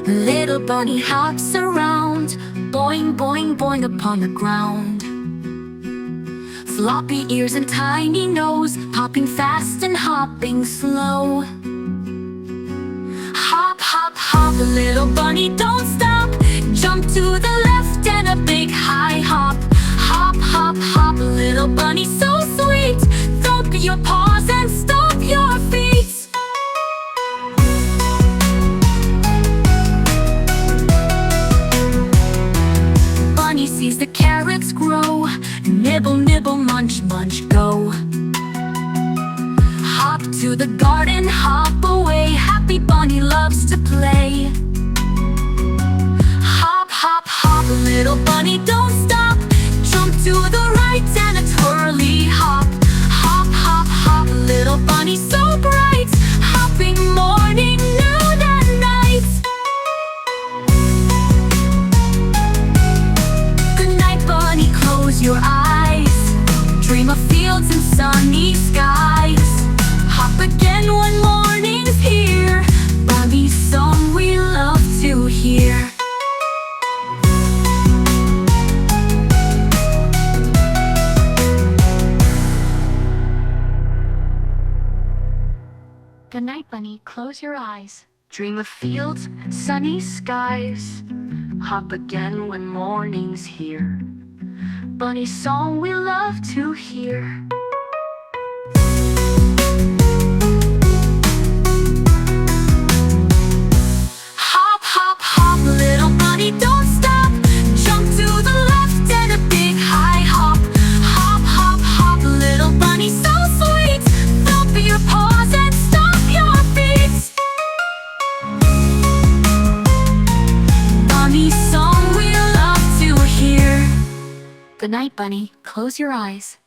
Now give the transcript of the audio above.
Little bunny hops around, boing, boing, boing upon the ground. Floppy ears and tiny nose, hopping fast and hopping slow. Hop, hop, hop, little bunny, don't stop. Jump to the left and a big high hop. Hop, hop, hop, little bunny, so sweet. Thump your paws and stomp your feet. Bunny sees the carrots grow. Nibble, nibble, munch, munch, go. Hop to the garden, hop away. Happy bunny loves to play. Hop, hop, hop, little bunny, don't stop. Jump to the right and a twirly hop. Hop, hop, hop, little bunny, so bright. Hopping morning, noon and night. Good night, bunny, close your eyes. Dream of fields and sunny skies. Hop again when morning's here. Bunny's song we love to hear. Good night, bunny, close your eyes. Dream of fields and sunny skies. Hop again when morning's here. Bunny's song we love to hear. Hop, hop, hop, little bunny, don't stop. Jump to the left and a big high hop. Hop, hop, hop, little bunny, so sweet. Thump your paws and stomp your feet. Bunny's song we love to hear. Good night, bunny, close your eyes.